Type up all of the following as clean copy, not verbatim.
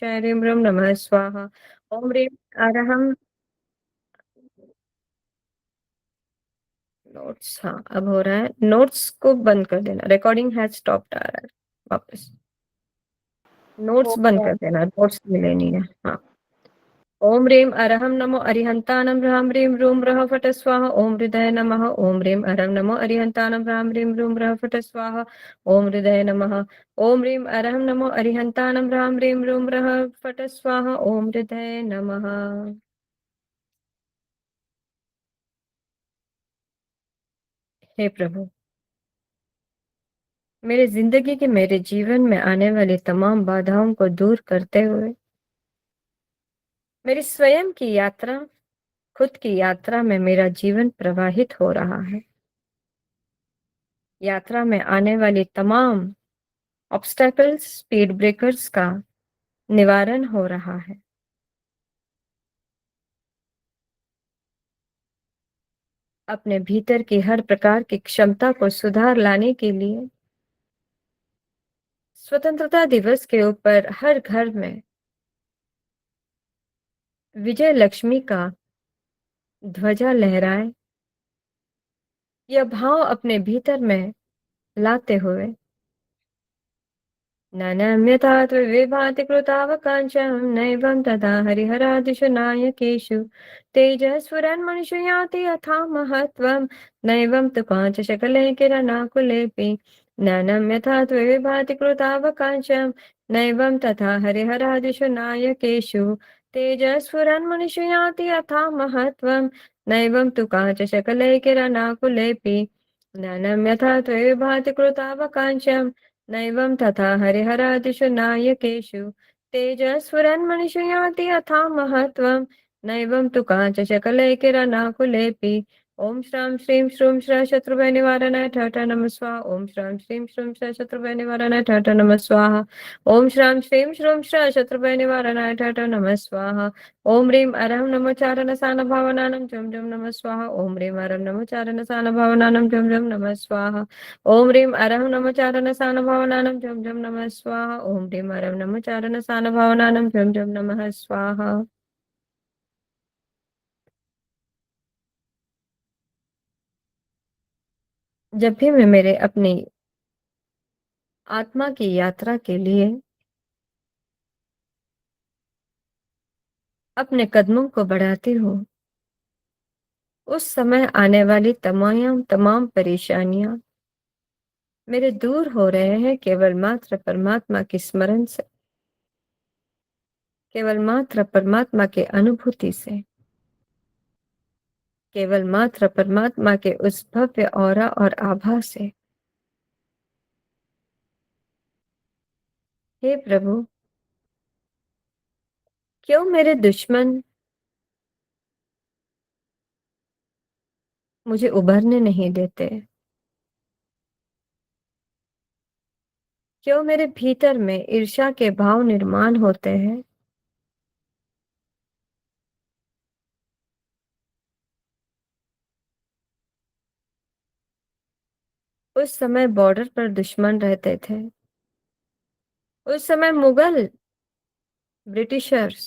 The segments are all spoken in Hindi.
ह्रीं ह्रीं नमः स्वाहा। ओम ह्रीं अरहं। नोट्स, हाँ, अब हो रहा है। नोट्स को बंद कर देना। रिकॉर्डिंग हैज स्टॉप्ड आ रहा है वापस। नोट्स बंद कर देना, नोट्स मिले नहीं है। हाँ। ओम ह्रीं अरहं नमो अरिहंतानं ह्रां ह्रीं रूं रः फट् स्वाहा। ओम हृदय नमः। ओम ह्रीं अरहं नमो अरिहंतानं ह्रां ह्रीं रूं रः फट् स्वाहा। ओम हृदय नमः। ओम ह्रीं अरहं नमो अरिहंतानं ह्रां ह्रीं रूं रः फट् स्वाहा। ओम हृदय नमः। हे प्रभु, मेरे जिंदगी के मेरे जीवन में आने वाली तमाम बाधाओं को दूर करते हुए मेरी स्वयं की यात्रा, खुद की यात्रा में मेरा जीवन प्रवाहित हो रहा है। यात्रा में आने वाली तमाम ऑब्स्टेकल्स, स्पीड ब्रेकर्स का निवारण हो रहा है। अपने भीतर की हर प्रकार की क्षमता को सुधार लाने के लिए स्वतंत्रता दिवस के ऊपर हर घर में विजय लक्ष्मी का ध्वजा लहराए, यह भाव अपने भीतर में लाते हुए ननम्यथा विभाति कृतावकांक्षं नैवं तथा हरिहरादिषु नायकेषु तेजस्फुरन्मनुषु याति यथा महत्त्वं नैवं तु काञ्च शकले किरणाकुलेऽपि ननम्यथा विभाति कृतावकांक्षं नैवं तथा हरिहरादिषु नायकेषु तेजस्फुरन्मनुषु याति यथा महत्त्वं नैवं तु काञ्च शकले किरणाकुलेऽपि ननम्यथा विभाति कृतावकांक्षं नैवं तथा हरिहरादिषु नायकेषु तेजस्फुरन्मनुषु याति यथा महत्त्वं नैवं तु काञ्चशकले किरणाकुलेऽपि। ॐ श्रां श्रीं श्रूं श्र शत्रुभय निवारणाय ठठ नमः स्वाहा। ॐ श्रां श्रीं श्रूं श्र शत्रुभय निवारणाय ठठ नमः स्वाहा। ॐ श्रां श्रीं श्रूं श्र शत्रुभय निवारणाय ठठ नमः स्वाहा। ॐ ह्रीं अरहं नमो चारणसानभावनानं झुं झुं नमः स्वाहा। ॐ ह्रीं अरहं नमो चारणसानभावनानं झुं झुं नमः स्वाहा। ओम ह्रीं अरहं नमो चारणसानभावनानं झं झं नमः स्वाहा। ओम ह्रीं अरहं नमो चारणसानभावनानं झं झं नमः स्वाहा। जब भी मैं मेरे अपनी आत्मा की यात्रा के लिए अपने कदमों को बढ़ाती हूँ, उस समय आने वाली तमाम तमाम परेशानियां मेरे दूर हो रहे हैं केवल मात्र परमात्मा के स्मरण से, केवल मात्र परमात्मा के अनुभूति से, केवल मात्र परमात्मा के उस भव्य ऑरा और आभा से। हे प्रभु, क्यों मेरे दुश्मन मुझे उभरने नहीं देते? क्यों मेरे भीतर में ईर्ष्या के भाव निर्माण होते हैं? उस समय बॉर्डर पर दुश्मन रहते थे। उस समय मुगल, ब्रिटिशर्स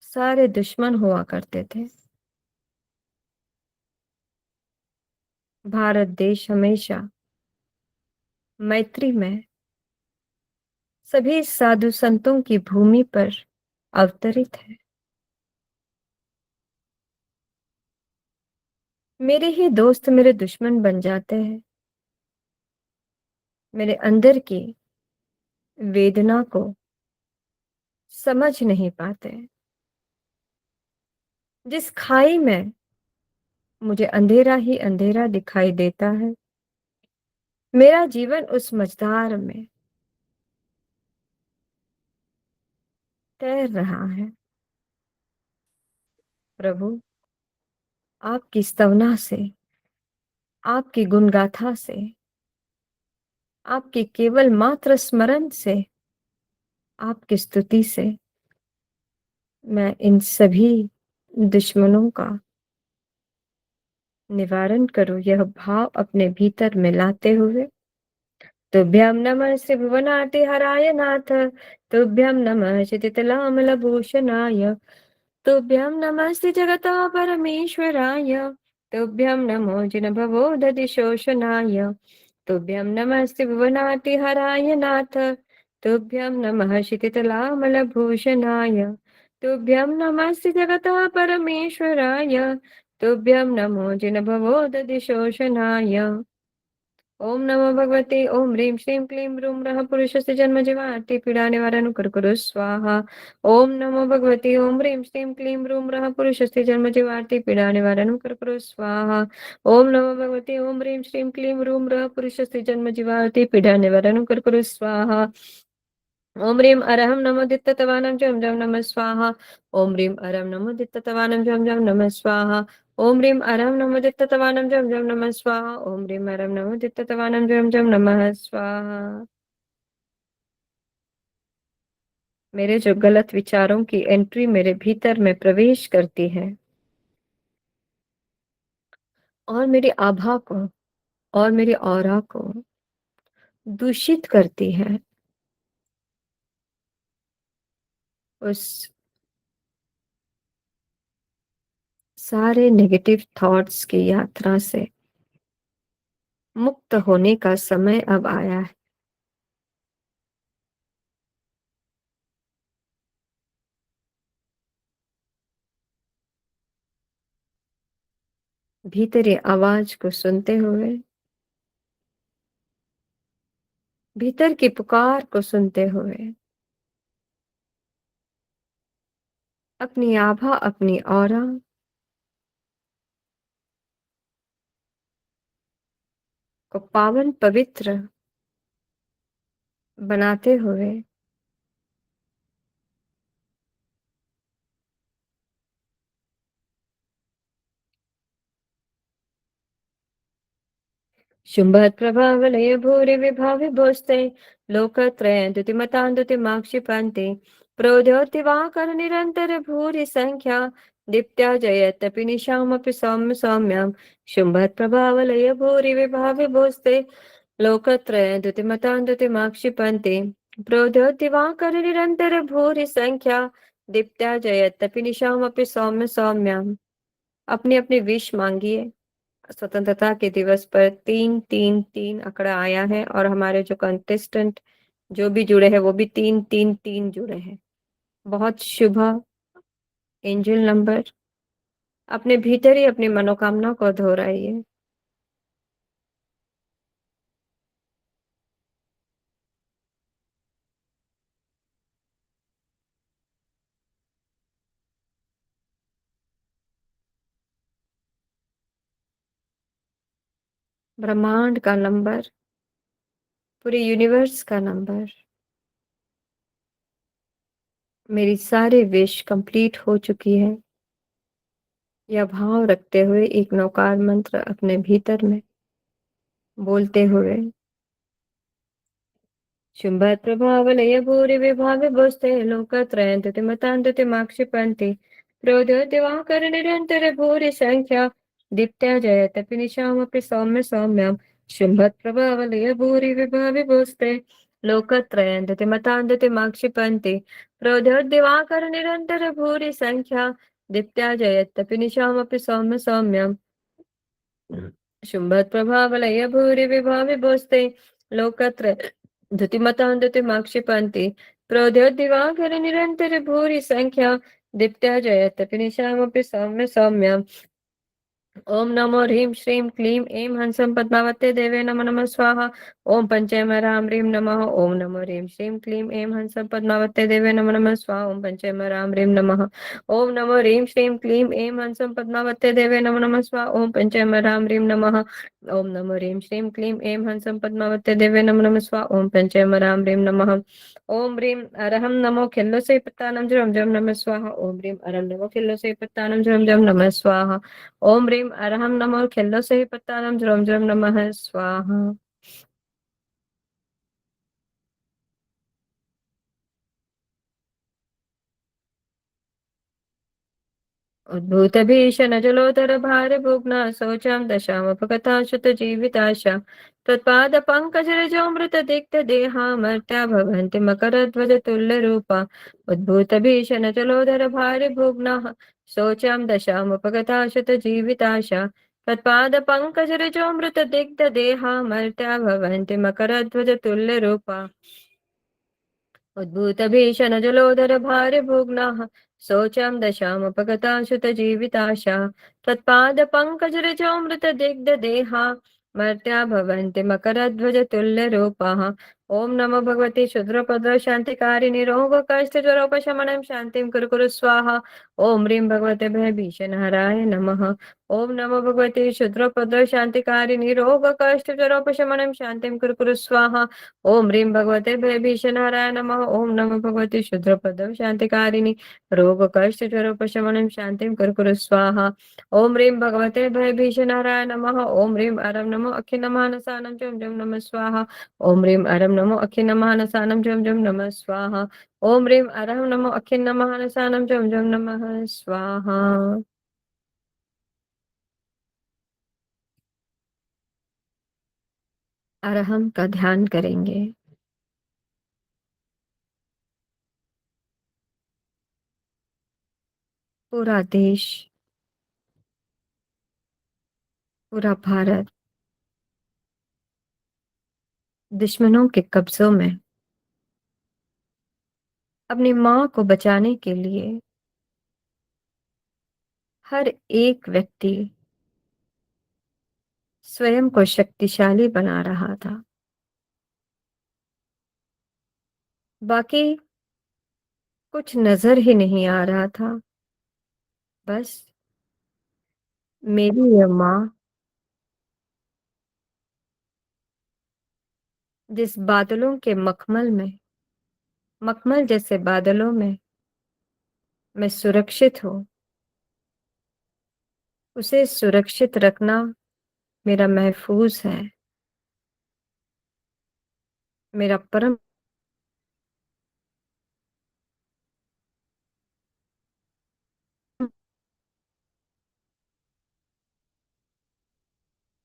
सारे दुश्मन हुआ करते थे। भारत देश हमेशा मैत्री में सभी साधु संतों की भूमि पर अवतरित है। मेरे ही दोस्त मेरे दुश्मन बन जाते हैं। मेरे अंदर की वेदना को समझ नहीं पाते। जिस खाई में मुझे अंधेरा ही अंधेरा दिखाई देता है, मेरा जीवन उस मझधार में तैर रहा है। प्रभु, आपकी स्तवना से, आपकी गुणगाथा से, आपके केवल मात्र स्मरण से, आपकी स्तुति से मैं इन सभी दुश्मनों का निवारण करूं, यह भाव अपने भीतर में लाते हुए तुभ्यं नमः श्रीभुवनार्तिहराय नाथ। तुभ्यं नमः क्षितितलामलभूषणाय। तुभ्यं नमस्ते जगतः परमेश्वराय। तुभ्यं नमो जिनभवोदधिशोषणाय। तुभ्यं नमस्ते भुवनार्तिहराय नाथ। तुभ्यं नमः क्षितितलामलभूषणाय। तुभ्यं नमस्ते जगतः परमेश्वराय। तुभ्यं नमो जिनभवोदधिशोषणाय। ओम नमो भगवते ओम ह्रीं श्रीं क्लीं रूं रः पुरुषस्य जन्म जीवार्ति पीडा निवारण कुरु स्वाहा। ओम नमो भगवते ओम ह्रीं श्रीं क्लीं रूं रः पुरुषस्य जन्म जीवार्ति पीडा निवारण कुरु स्वाहा। ओम नमो भगवते ओम ह्रीं श्रीं क्लीं रूं रः पुरुषस्य जन्म जीवार्ति पीडा निवारण कुरु स्वाहा। ओम ह्रीं अरहं नमो दित्ततवानं जं जं नमः स्वाहा। ओम ह्रीं अरहं नमो दित्ततवानं जं जं नमः स्वाहा। ओम ह्रीं अरहं नमो दित्ततवानं जं जं नमः स्वाहा। ओम ह्रीं अरहं नमो दित्ततवानं जं जं नमः स्वाहा। मेरे जो गलत विचारों की एंट्री मेरे भीतर में प्रवेश करती है और मेरी आभा को और मेरी ऑरा को दूषित करती है, उस सारे नेगेटिव थॉट्स की यात्रा से मुक्त होने का समय अब आया है। भीतरी आवाज को सुनते हुए, भीतर की पुकार को सुनते हुए, अपनी आभा अपनी ऑरा को पावन पवित्र बनाते हुए शुंभत् प्रभावलय भूरि विभावि भोस्ते लोकत्रयं द्युतिमतां प्रोद्योति वाकर निरंतर भूरि संख्या दीप्त्या जयत्यपि निशामपि सौम्य सौम्यां शुंभत् प्रभावलय भूरि विभावि भोस्ते लोकत्रयं द्युतिमतां प्रोद्योति वाकर निरंतर भूरि संख्या दीप्त्या जयत्यपि निशामपि सौम्य सौम्यां। अपनी अपनी विश मांगिए। स्वतंत्रता के दिवस पर 3 3 3 आंकड़ा आया है और हमारे जो कंटेस्टेंट जो भी जुड़े हैं वो भी 3 3 3 जुड़े हैं। बहुत शुभ एंजल नंबर। अपने भीतर ही अपनी मनोकामना को दोहराइए। ब्रह्मांड का नंबर, पूरे यूनिवर्स का नंबर। मेरी सारी विश कंप्लीट हो चुकी है। यह भाव रखते हुए एक नौकार मंत्र अपने भीतर में बोलते हुए शुंभत् प्रभावलय भूरि विभावि भोस्ते लोकत्रयं द्युतिमतां प्रोद्योद्यवाकर निरंतर भूरि संख्या दीप्त्या जयत्यपि निशामपि सौम्य सौम्यां शुंभत् प्रभावलय भूरि विभावि भोस्ते लोकत्रयं द्युतिमतां प्रोद्योद्यवाकर निरंतर भूरि संख्या दीप्त्या जयत्यपि निशामपि सौम्य सौम्यां शुंभत् प्रभावलय भूरि विभावि भोस्ते लोकत्र धृतिमतां प्रोद्योद्दिवाकर निरंतर भूरि संख्या दीप्त्या जयत्यपि निशामपि सौम्य सौम्यां। ओम नमो ह्रीं श्रीं क्लीं ऐं हंसं पद्मावते देवे नमः नमः स्वाहा। ओम पंचैम ह्रीं नमः। ओम नमो ह्रीं श्रीं क्लीं ऐं हंसं पद्मावते देवे नमः नमः स्वाहा। ओम पंचैम ह्रीं नमः। ओम नमो ह्रीं श्रीं क्लीं ऐं हंसं पद्मावते देवे नमः नमः स्वाहा। ओम पंचैम ह्रीं नमः। ओम नमो ह्रीं श्रीं क्लीं ऐं हंसं पद्मावते देवे नमः नमः स्वाहा। ओम पंचैम ह्रीं नमः। ओम ह्रीं अरहं नमो खिल्लो से पत्तानं जम जम नमः स्वाहा। ओम ह्रीं अरहं नमो खिल्लो से पत्तानं जम जम नमः स्वाहा। ओम ह्रीं अरहं नमो खिल्लो से पत्तानं ज्रोम ज्रोम नमः स्वाहा। उद्भूतभीषण जलोदर भारिभुग्ना शोचां दशामुपगताश्रुतजीविताशा त्वत्पादपङ्कजरजोऽमृतदिग्धदेहामर्त्या भवन्ति मकरध्वजतुल्यरूपा उद्भूतभीषण जलोदर भारिभुग्नाः शोचां दशामुपगताश्रुतजीविताशा त्वत्पादपङ्कजरजोऽमृतदिग्धदेहामर्त्या भवन्ति मकरध्वजतुल्यरूपा उद्भूतभीषणजलोदर भारिभुग्नाः शोचां दशामुपगताश्रुतजीविताशा त्वत्पादपङ्कजरजोऽमृतदिग्धदेहा मर्त्या भवन्ति मकरध्वजतुल्यरूपाः ॐ नमो भगवते क्षुद्रपदशान्तिकारिणि रोगकष्टज्वरोपशमनं शान्तिं कुरु कुरु स्वाहा ॐ ह्रीं भगवते भयभीषणहराय नमः ॐ नमो भगवते क्षुद्रपदशान्तिकारिणि रोगकष्टज्वरोपशमनं शान्तिं कुरु कुरु स्वाहा ओम ह्रीं भगवते भयभीषणाराय नमः ओम नमो भगवते शुद्रपदं शान्तिकारिणि रोग कष्ट ज्वरोपशमनं शान्तिं कुरु स्वाहा ओम ह्रीं भगवते भयभीषणाराय नमः ओम ह्रीं अरं नमो अखिलमानसानं जं जं नमः स्वाहा ओम ह्रीं अरं नमो अखिलमानसानं जं जं नमः स्वाहा ओम ह्रीं अरं नमो अखिलमानसानं जं जं नमः स्वाहा। अरहम का ध्यान करेंगे। पूरा देश, पूरा भारत दुश्मनों के कब्जों में। अपनी माँ को बचाने के लिए हर एक व्यक्ति स्वयं को शक्तिशाली बना रहा था। बाकी कुछ नजर ही नहीं आ रहा था। बस मेरी यह माँ जिस बादलों के मखमल जैसे बादलों में मैं सुरक्षित हूँ, उसे सुरक्षित रखना मेरा महफूज है, मेरा परम।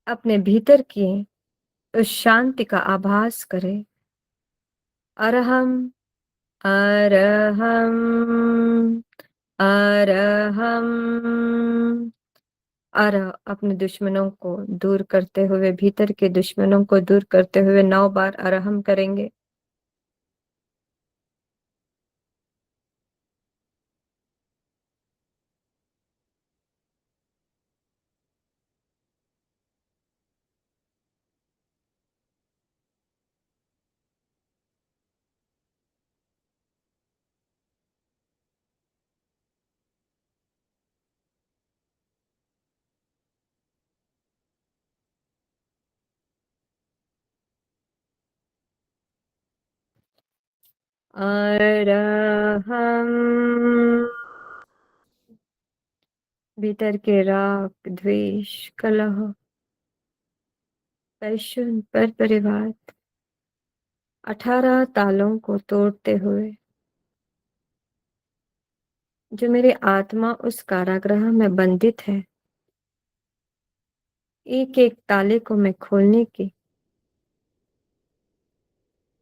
अपने भीतर की उस शांति का आभास करे। अरहम अरहम अरहम। और अपने दुश्मनों को दूर करते हुए, भीतर के दुश्मनों को दूर करते हुए 9 बार अरहम करेंगे। अरहम। भीतर के राग, द्वेष, कलह, पैशन, पर परिवार 18 तालों को तोड़ते हुए जो मेरी आत्मा उस कारागृह में बंदित है, एक एक ताले को मैं खोलने के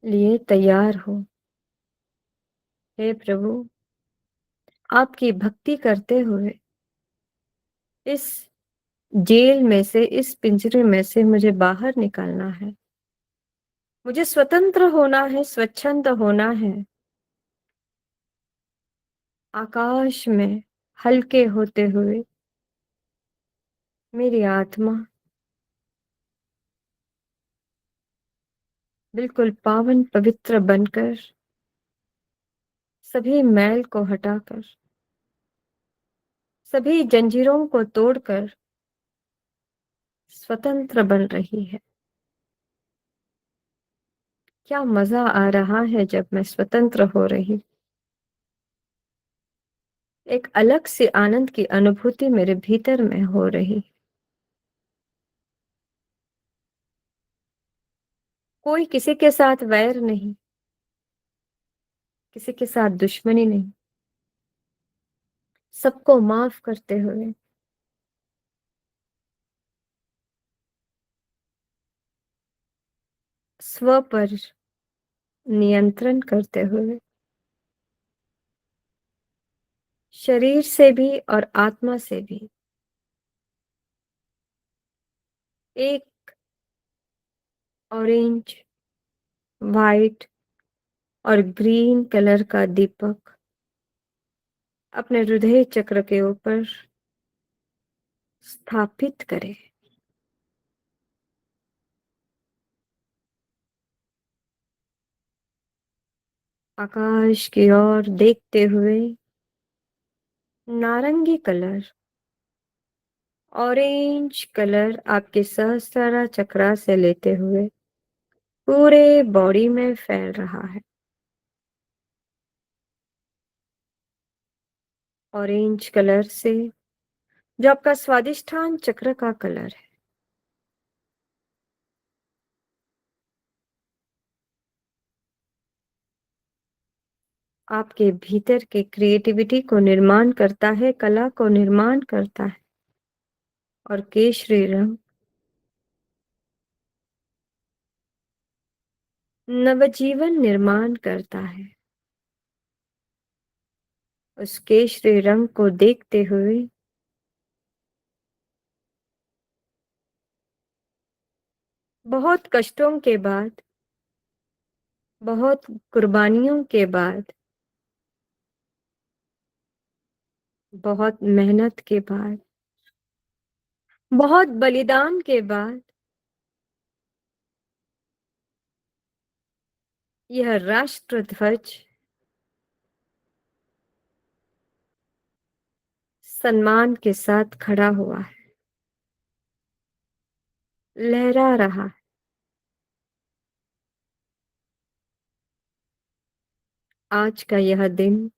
लिए तैयार हूँ। हे प्रभु, आपकी भक्ति करते हुए इस जेल में से, इस पिंजरे में से मुझे बाहर निकालना है। मुझे स्वतंत्र होना है, स्वच्छंद होना है। आकाश में हल्के होते हुए मेरी आत्मा बिल्कुल पावन पवित्र बनकर, सभी मैल को हटाकर, सभी जंजीरों को तोड़कर स्वतंत्र बन रही है। क्या मजा आ रहा है जब मैं स्वतंत्र हो रही। एक अलग सी आनंद की अनुभूति मेरे भीतर में हो रही। कोई किसी के साथ वैर नहीं, किसी के साथ दुश्मनी नहीं। सबको माफ करते हुए, स्व पर नियंत्रण करते हुए, शरीर से भी और आत्मा से भी एक ऑरेंज, वाइट और ग्रीन कलर का दीपक अपने हृदय चक्र के ऊपर स्थापित करें। आकाश की ओर देखते हुए नारंगी कलर, ऑरेंज कलर आपके सहस्त्रारा चक्रा से लेते हुए पूरे बॉडी में फैल रहा है। ऑरेंज कलर से, जो आपका स्वादिष्ठान चक्र का कलर है, आपके भीतर के क्रिएटिविटी को निर्माण करता है, कला को निर्माण करता है। और केशरी रंग नवजीवन निर्माण करता है। उस केशरी रंग को देखते हुए बहुत कष्टों के बाद, बहुत कुर्बानियों के बाद, बहुत मेहनत के बाद, बहुत बलिदान के बाद यह राष्ट्र ध्वज सम्मान के साथ खड़ा हुआ है, लहरा रहा है। आज का यह दिन,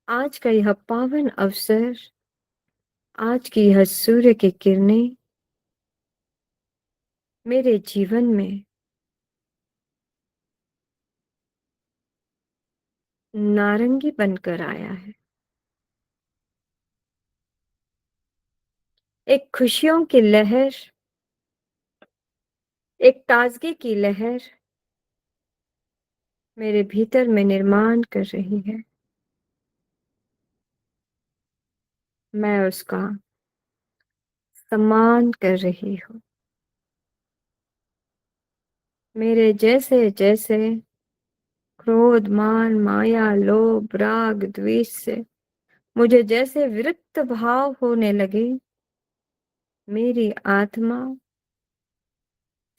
आज का यह पावन अवसर, आज की यह सूर्य की किरणें मेरे जीवन में नारंगी बनकर आया है। एक खुशियों की लहर, एक ताजगी की लहर मेरे भीतर में निर्माण कर रही है। मैं उसका सम्मान कर रही हूँ। मेरे जैसे जैसे क्रोध, मान, माया, लोभ, राग, द्वेष से मुझे जैसे विरक्त भाव होने लगे, मेरी आत्मा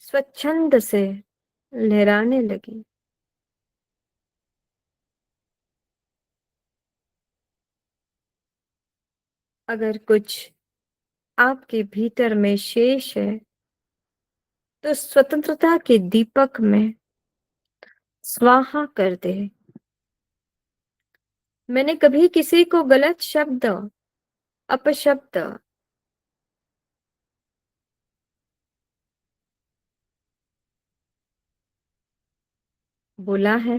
स्वच्छंद से लहराने लगी। अगर कुछ आपके भीतर में शेष है, तो स्वतंत्रता के दीपक में स्वाहा कर दे। मैंने कभी किसी को गलत शब्द, अपशब्द, बोला है,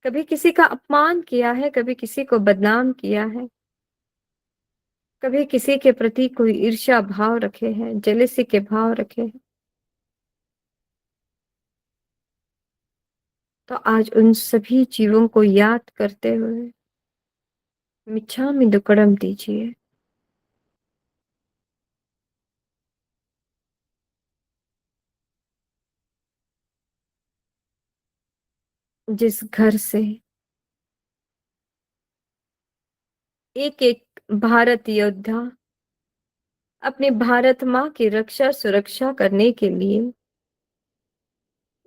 कभी किसी का अपमान किया है, कभी किसी को बदनाम किया है, कभी किसी के प्रति कोई ईर्ष्या भाव रखे हैं, जेलेसी के भाव रखे हैं, तो आज उन सभी जीवों को याद करते हुए मिच्छामि दुक्कडम दीजिए। जिस घर से एक एक भारत योद्धा अपनी भारत माँ की रक्षा सुरक्षा करने के लिए,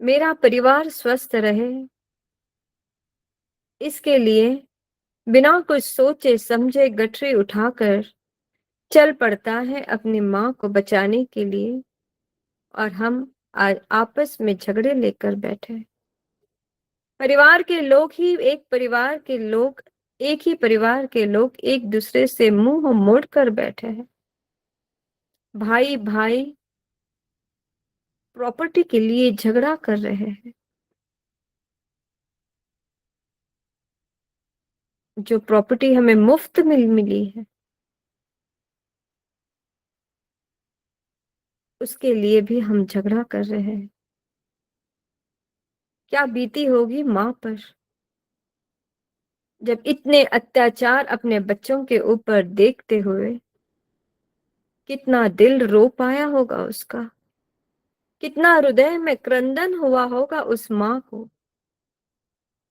मेरा परिवार स्वस्थ रहे, इसके लिए बिना कुछ सोचे समझे गठरी उठाकर चल पड़ता है अपनी माँ को बचाने के लिए। और हम आज आपस में झगड़े लेकर बैठे हैं। परिवार के लोग ही एक परिवार के लोग, एक ही परिवार के लोग एक दूसरे से मुंह मोड़ कर बैठे हैं। भाई भाई प्रॉपर्टी के लिए झगड़ा कर रहे हैं। जो प्रॉपर्टी हमें मुफ्त में मिली है, उसके लिए भी हम झगड़ा कर रहे हैं। क्या बीती होगी माँ पर, जब इतने अत्याचार अपने बच्चों के ऊपर देखते हुए। कितना दिल रो पाया होगा उसका, कितना हृदय में क्रंदन हुआ होगा उस माँ को,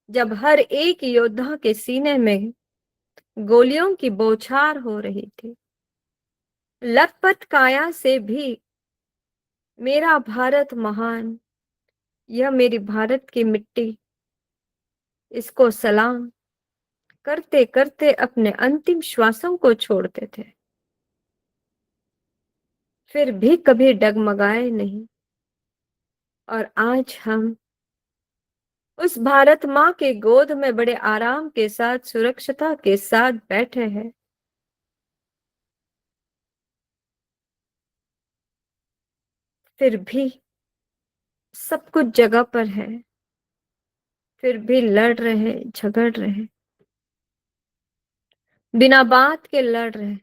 जब हर एक योद्धा के सीने में गोलियों की बौछार हो रही थी। लखपत काया से भी मेरा भारत महान, यह मेरी भारत की मिट्टी, इसको सलाम करते करते अपने अंतिम श्वासों को छोड़ते थे। फिर भी कभी डगमगाए नहीं। और आज हम उस भारत माँ के गोद में बड़े आराम के साथ, सुरक्षिता के साथ बैठे हैं। फिर भी सब कुछ जगह पर है, फिर भी लड़ रहे, झगड़ रहे, बिना बात के लड़ रहे,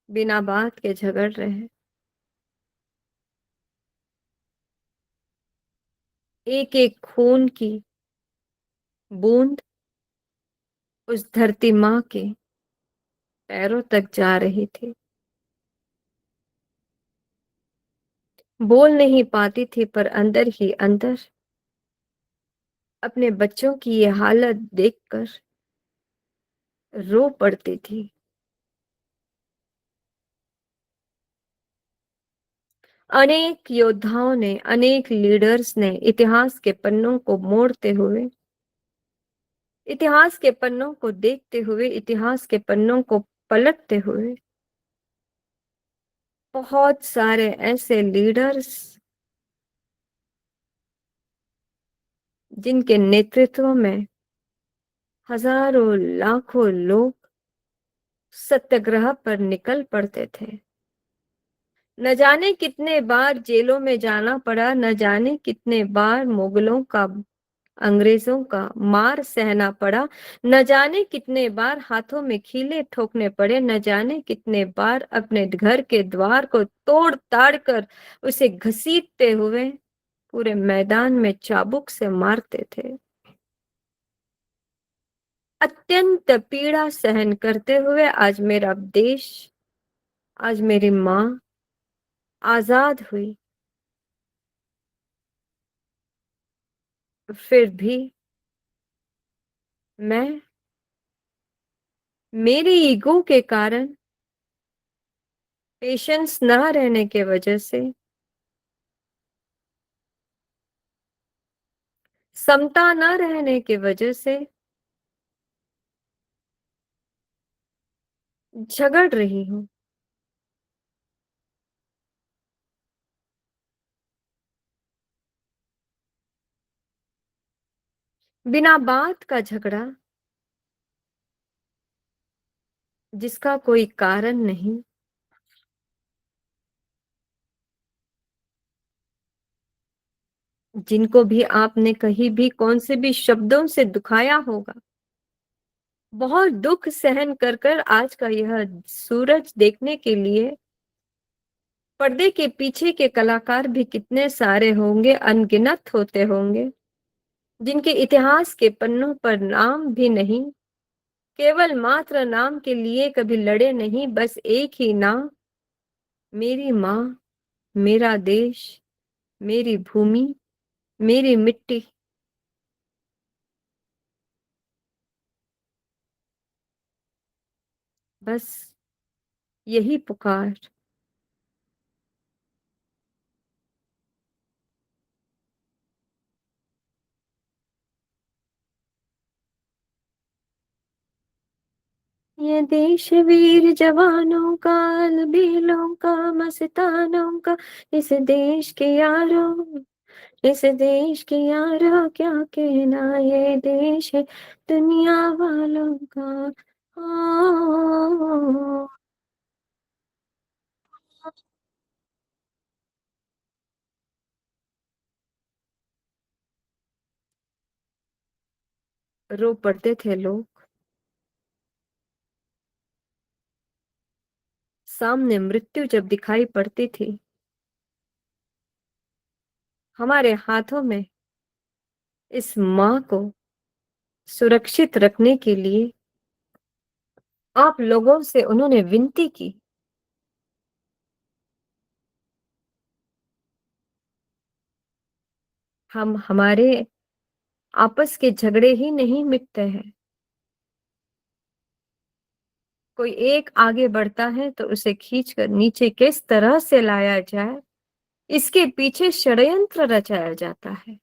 बिना बात के झगड़ रहे। एक एक खून की बूंद उस धरती माँ के पैरों तक जा रही थी। बोल नहीं पाती थी, पर अंदर ही अंदर अपने बच्चों की ये हालत देखकर रो पड़ती थी। अनेक योद्धाओं ने, अनेक लीडर्स ने इतिहास के पन्नों को मोड़ते हुए, इतिहास के पन्नों को देखते हुए, इतिहास के पन्नों को पलटते हुए, बहुत सारे ऐसे लीडर्स जिनके नेतृत्व में हजारों लाखों लोग सत्याग्रह पर निकल पड़ते थे। न जाने कितने बार जेलों में जाना पड़ा, न जाने कितने बार मुगलों का, अंग्रेजों का मार सहना पड़ा, न जाने कितने बार हाथों में कीले ठोकने पड़े, न जाने कितने बार अपने घर के द्वार को तोड़ ताड़ कर उसे घसीटते हुए पूरे मैदान में चाबुक से मारते थे। अत्यंत पीड़ा सहन करते हुए आज मेरा देश, आज मेरी माँ आजाद हुई। फिर भी मैं, मेरे ईगो के कारण, पेशेंस ना रहने के वजह से, समता न रहने की वजह से झगड़ रही हूँ। बिना बात का झगड़ा, जिसका कोई कारण नहीं, जिनको भी आपने कहीं भी कौन से भी शब्दों से दुखाया होगा, बहुत दुख सहन कर कर आज का यह सूरज देखने के लिए पर्दे के पीछे के कलाकार भी कितने सारे होंगे, अनगिनत होते होंगे, जिनके इतिहास के पन्नों पर नाम भी नहीं, केवल मात्र नाम के लिए कभी लड़े नहीं, बस एक ही नाम, मेरी माँ, मेरा देश, मेरी भूमि, मेरी मिट्टी। बस यही पुकार। ये देश वीर जवानों का, अलबेलों का, मस्तानों का, इस देश के यारों, इस देश के यारों क्या कहना, ये देश है दुनिया वालों का। ओ, रो पड़ते थे लोग। सामने मृत्यु जब दिखाई पड़ती थी, हमारे हाथों में इस माँ को सुरक्षित रखने के लिए आप लोगों से उन्होंने विनती की। हम हमारे आपस के झगड़े ही नहीं मिटते हैं। कोई एक आगे बढ़ता है तो उसे खींचकर नीचे किस तरह से लाया जाए, इसके पीछे षड्यंत्र रचाया जाता है।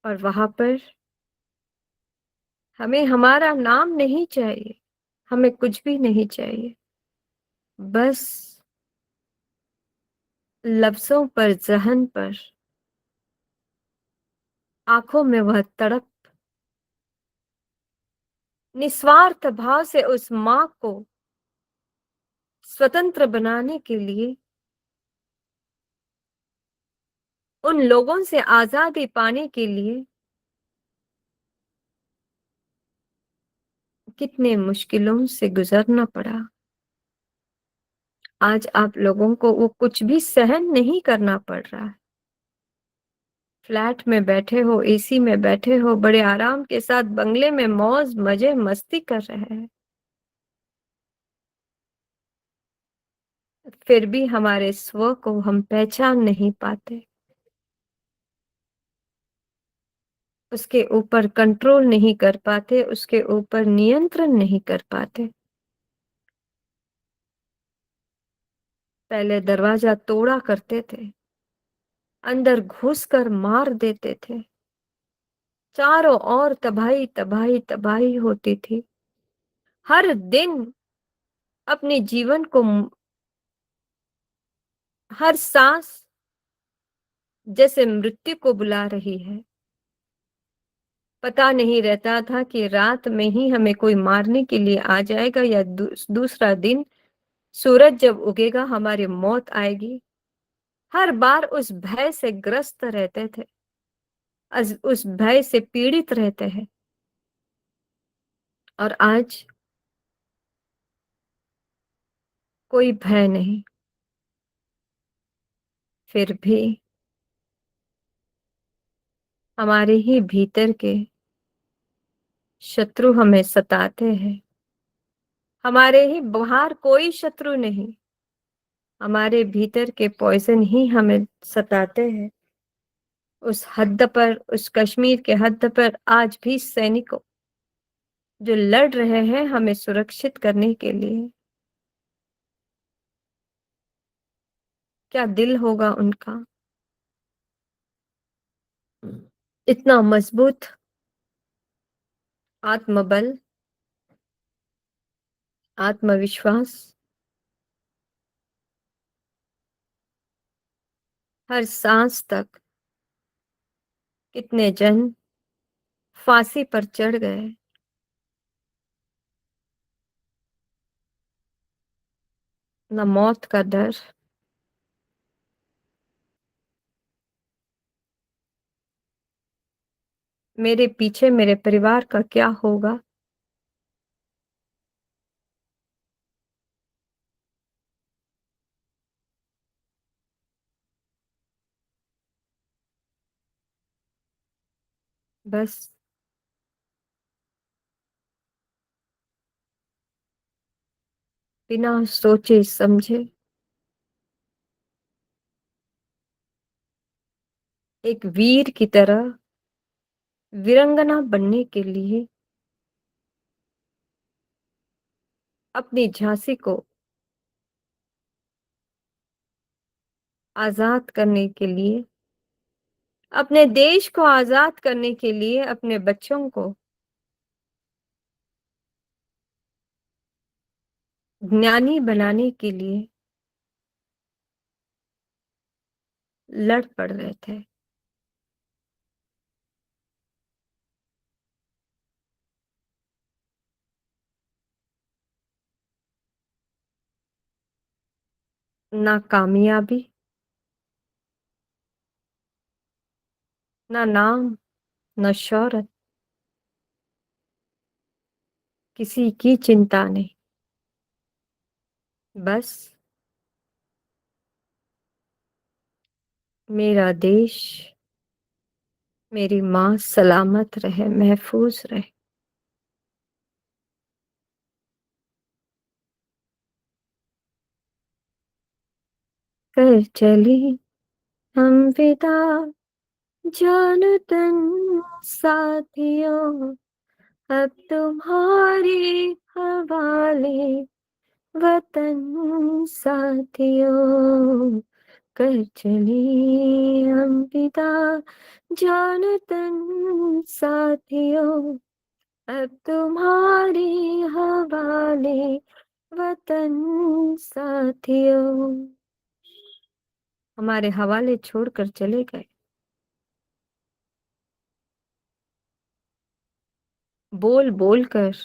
और वहां पर हमें हमारा नाम नहीं चाहिए, हमें कुछ भी नहीं चाहिए। बस लफ्जों पर, जहन पर, आंखों में वह तड़प, निस्वार्थ भाव से उस माँ को स्वतंत्र बनाने के लिए, उन लोगों से आजादी पाने के लिए कितने मुश्किलों से गुजरना पड़ा। आज आप लोगों को वो कुछ भी सहन नहीं करना पड़ रहा है। फ्लैट में बैठे हो, एसी में बैठे हो, बड़े आराम के साथ बंगले में मौज मजे मस्ती कर रहे हैं, फिर भी हमारे स्व को हम पहचान नहीं पाते, उसके ऊपर कंट्रोल नहीं कर पाते, उसके ऊपर नियंत्रण नहीं कर पाते। पहले दरवाजा तोड़ा करते थे, अंदर घुसकर मार देते थे, चारों ओर तबाही तबाही तबाही होती थी। हर दिन अपने जीवन को, हर सांस जैसे मृत्यु को बुला रही है। पता नहीं रहता था कि रात में ही हमें कोई मारने के लिए आ जाएगा या दूसरा दिन सूरज जब उगेगा हमारी मौत आएगी। हर बार उस भय से ग्रस्त रहते थे, उस भय से पीड़ित रहते हैं। और आज कोई भय नहीं, फिर भी हमारे ही भीतर के शत्रु हमें सताते हैं। हमारे ही बाहर कोई शत्रु नहीं, हमारे भीतर के पॉइजन ही हमें सताते हैं। उस हद पर, उस कश्मीर के हद पर आज भी सैनिकों जो लड़ रहे हैं हमें सुरक्षित करने के लिए, क्या दिल होगा उनका, इतना मजबूत आत्मबल, आत्मविश्वास। हर सांस तक कितने जन फांसी पर चढ़ गए, न मौत का डर। मेरे पीछे मेरे परिवार का क्या होगा, बस बिना सोचे समझे एक वीर की तरह वीरंगना बनने के लिए, अपनी झांसी को आजाद करने के लिए, अपने देश को आजाद करने के लिए, अपने बच्चों को ज्ञानी बनाने के लिए लड़ पड़ रहे थे। नाकामयाबी ना नाम, न शौहरत, किसी की चिंता नहीं। बस मेरा देश, मेरी माँ सलामत रहे, महफूज रहे। कर चली हम विदा, जान तन साथियों, अब तुम्हारे हवाले वतन साथियों। कर चली हम विदा, जान तन साथियों, अब तुम्हारे हवाले वतन साथियों। हमारे हवाले छोड़कर चले गए, बोल बोल कर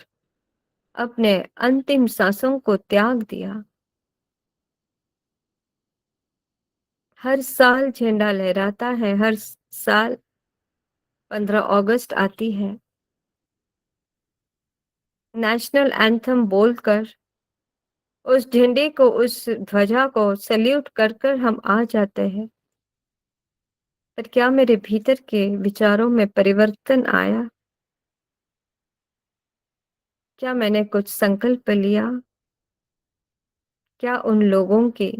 अपने अंतिम सांसों को त्याग दिया। हर साल झंडा लहराता है, हर साल 15 अगस्त आती है, नेशनल एंथम बोलकर उस झंडे को, उस ध्वजा को सल्यूट कर कर हम आ जाते हैं। पर क्या मेरे भीतर के विचारों में परिवर्तन आया? क्या मैंने कुछ संकल्प लिया? क्या उन लोगों के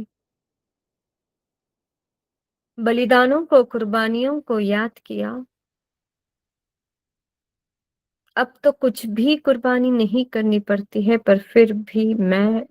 बलिदानों को, कुर्बानियों को याद किया? अब तो कुछ भी कुर्बानी नहीं करनी पड़ती है, पर फिर भी मैं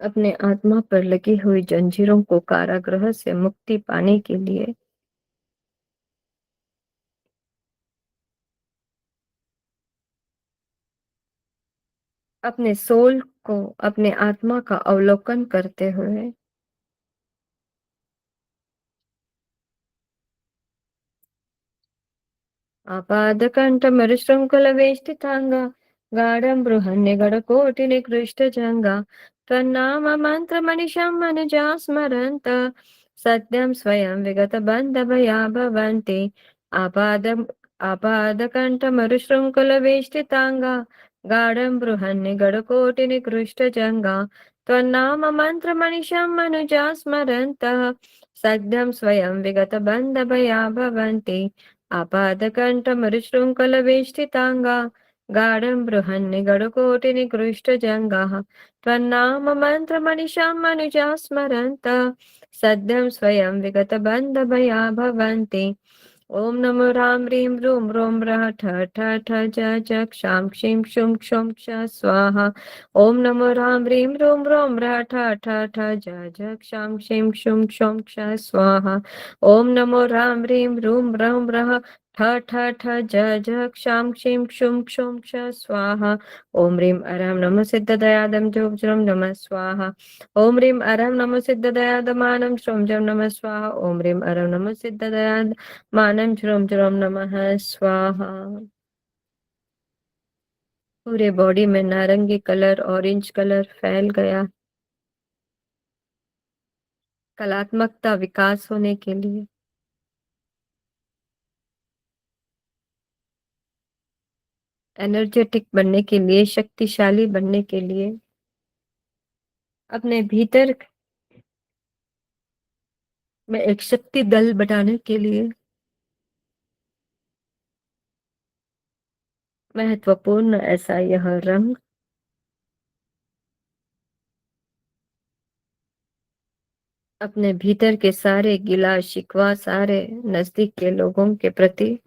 अपने आत्मा पर लगी हुई जंजीरों को, कारागृह से मुक्ति पाने के लिए अपने सोल को, अपने आत्मा का अवलोकन करते हुए आपादकण्ठमरुशृङ्खलवेष्टिताङ्गा गाढं बृहन्निगडकोटिनिकृष्टजङ्गा त्वन्नाममन्त्रमनिशं मनुजा स्मरन्त सत्यं स्वयं विगतबन्धभया भवन्ति। आपादम् आपादकण्ठमरुशृङ्खलवेष्टिताङ्गा गाढं बृहन्निगडकोटिनिकृष्टजङ्गा त्वन्नाममन्त्रमनिशं मनुजा स्मरन्तः सद्यं स्वयं विगतबन्धभया भवन्ति। आपादकण्ठमरुशृङ्खलवेष्टिताङ्गा गाढं बृहन्निगडकोटिनिकृष्टजङ्गाः त्वन्नाममन्त्रमनिशं मनुजा स्मरन्तः सद्यं स्वयं विगतबन्धभया भवन्ति। ॐ नमो ह्रां ह्रीं ह्रूं ह्रों ह्रः ठ ठ ठ ज ज क्षां क्षीं क्षुं क्षुं क्ष स्वाहा। ॐ नमो ह्रां ह्रीं ह्रूं ह्रों ह्रः ठ ठ ठ ज ज क्षां क्षीं क्षुं क्षुं क्ष स्वाहा। ॐ नमो ह्रां ह्रीं ह्रूं ह्रौं ह्रः ठ ठ ठ ज ज क्षां क्षीं क्षुं क्षुं क्ष स्वाहा। ॐ ह्रीं अरं नमः सिद्धदयादं जोग्जं नमः स्वाहा। ॐ ह्रीं अरं नमः सिद्धदयादमानं श्रोमजं नमः स्वाहा। ॐ ह्रीं अरं नमः सिद्धदयाद मानं झुरम झुरम नमः स्वाहा। पूरे बॉडी में नारंगी कलर, ऑरेंज कलर फैल गया, कलात्मकता विकास होने के लिए, एनर्जेटिक बनने के लिए, शक्तिशाली बनने के लिए, अपने भीतर में एक शक्ति दल बनाने के लिए महत्वपूर्ण ऐसा यह रंग अपने भीतर के सारे गिला शिकवा, सारे नजदीक के लोगों के प्रति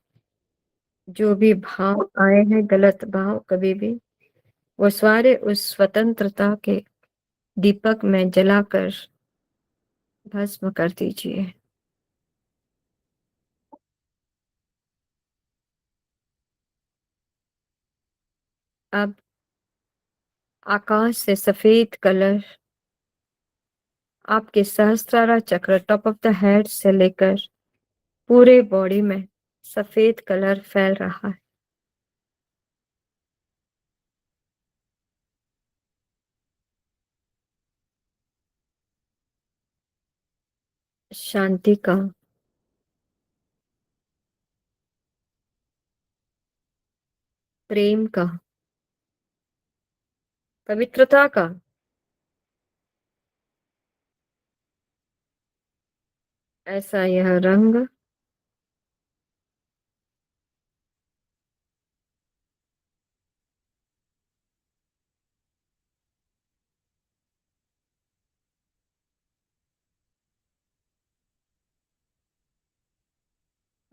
जो भी भाव आए हैं, गलत भाव कभी भी, वो सारे उस स्वतंत्रता के दीपक में जलाकर भस्म कर दीजिए। अब आकाश से सफेद कलर आपके सहस्त्रारा चक्र, टॉप ऑफ द हेड से लेकर पूरे बॉडी में सफेद कलर फैल रहा है। शांति का, प्रेम का, पवित्रता का। ऐसा यह रंग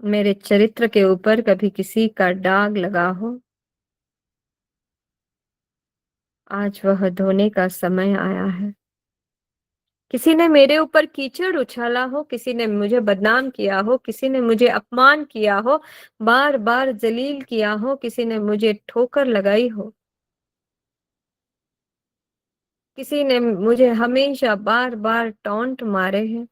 मेरे चरित्र के ऊपर कभी किसी का दाग लगा हो, आज वह धोने का समय आया है। किसी ने मेरे ऊपर कीचड़ उछाला हो, किसी ने मुझे बदनाम किया हो, किसी ने मुझे अपमान किया हो, बार बार जलील किया हो, किसी ने मुझे ठोकर लगाई हो, किसी ने मुझे हमेशा बार बार टॉन्ट मारे हैं।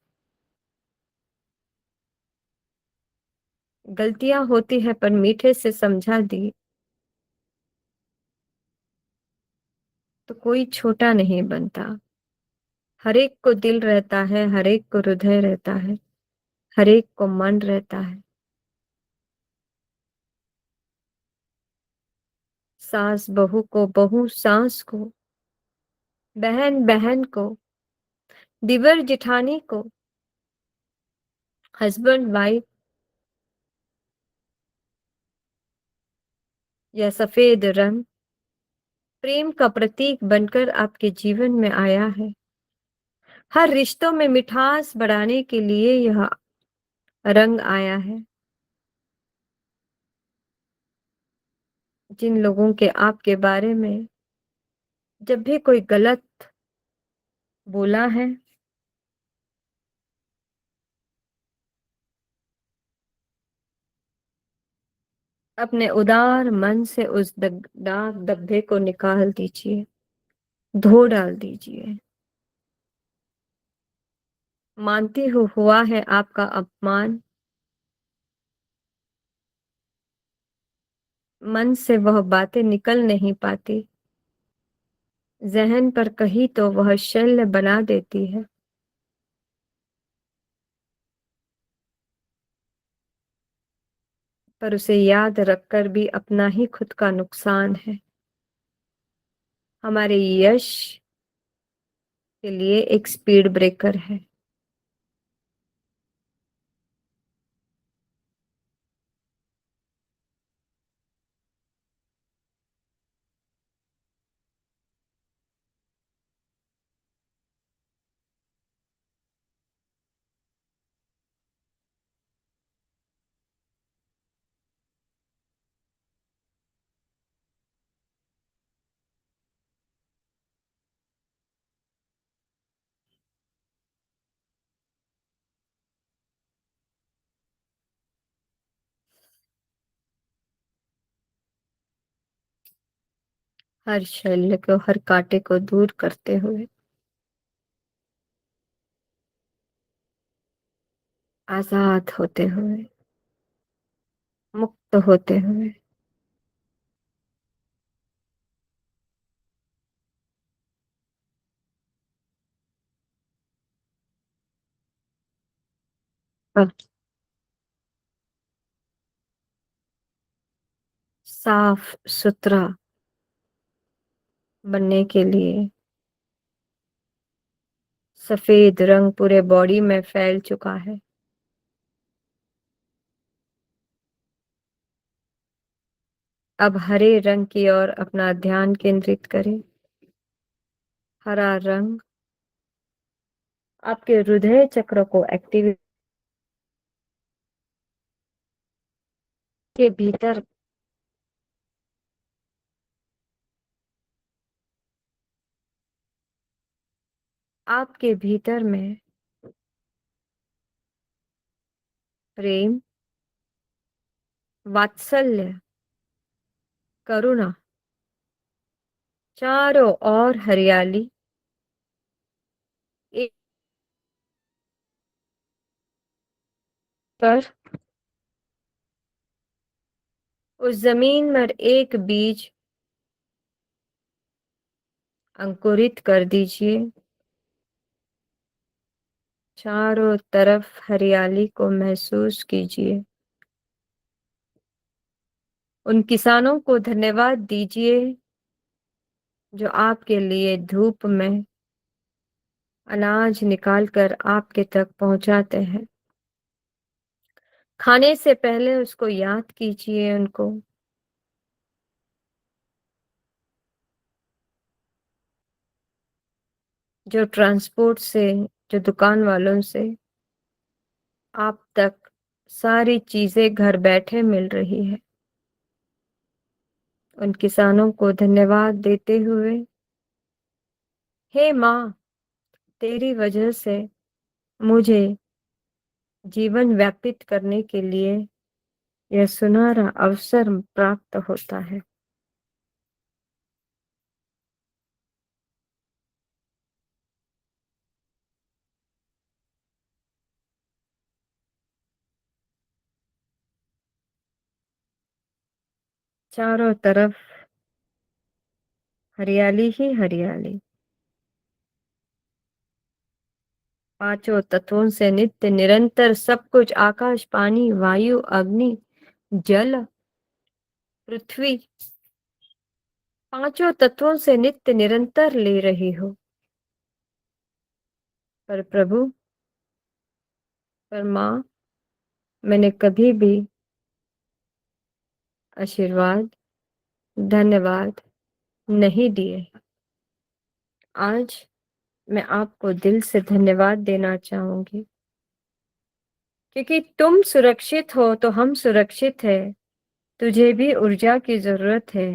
गलतियां होती है पर मीठे से समझा दी तो कोई छोटा नहीं बनता। हर एक को दिल रहता है, हर एक को हृदय रहता है, हर एक को मन रहता है। सास बहू को, बहू सास को, बहन बहन को, दिवर जिठानी को, हस्बैंड वाइफ, या सफेद रंग प्रेम का प्रतीक बनकर आपके जीवन में आया है। हर रिश्तों में मिठास बढ़ाने के लिए यह रंग आया है। जिन लोगों के आपके बारे में जब भी कोई गलत बोला है, अपने उदार मन से उस दाग धब्बे को निकाल दीजिए, धो डाल दीजिए। मानती हूँ हुआ है आपका अपमान, मन से वह बातें निकल नहीं पाती, जहन पर कहीं तो वह शल्य बना देती है। पर उसे याद रखकर भी अपना ही खुद का नुकसान है। हमारे यश के लिए एक स्पीड ब्रेकर है। हर शल्य को, हर कांटे को दूर करते हुए, आजाद होते हुए, मुक्त होते हुए, अब साफ सुथरा बनने के लिए सफेद रंग पूरे बॉडी में फैल चुका है। अब हरे रंग की ओर अपना ध्यान केंद्रित करें। हरा रंग आपके हृदय चक्र को एक्टिवेट के भीतर, आपके भीतर में प्रेम, वात्सल्य, करुणा, चारों ओर हरियाली, एक पर उस जमीन पर एक बीज अंकुरित कर दीजिए। चारों तरफ हरियाली को महसूस कीजिए। उन किसानों को धन्यवाद दीजिए जो आपके लिए धूप में अनाज निकाल कर आपके तक पहुंचाते हैं। खाने से पहले उसको याद कीजिए उनको। जो ट्रांसपोर्ट से, जो दुकान वालों से आप तक सारी चीजें घर बैठे मिल रही है, उन किसानों को धन्यवाद देते हुए, हे माँ, तेरी वजह से मुझे जीवन व्यापित करने के लिए यह सुनहरा अवसर प्राप्त होता है। चारों तरफ हरियाली ही हरियाली। पांचों तत्वों से नित्य निरंतर सब कुछ, आकाश, पानी, वायु, अग्नि, जल, पृथ्वी, पांचों तत्वों से नित्य निरंतर ले रही हो। पर प्रभु, पर माँ, मैंने कभी भी आशीर्वाद, धन्यवाद नहीं दिए। आज मैं आपको दिल से धन्यवाद देना चाहूंगी, क्योंकि तुम सुरक्षित हो तो हम सुरक्षित है। तुझे भी ऊर्जा की जरूरत है।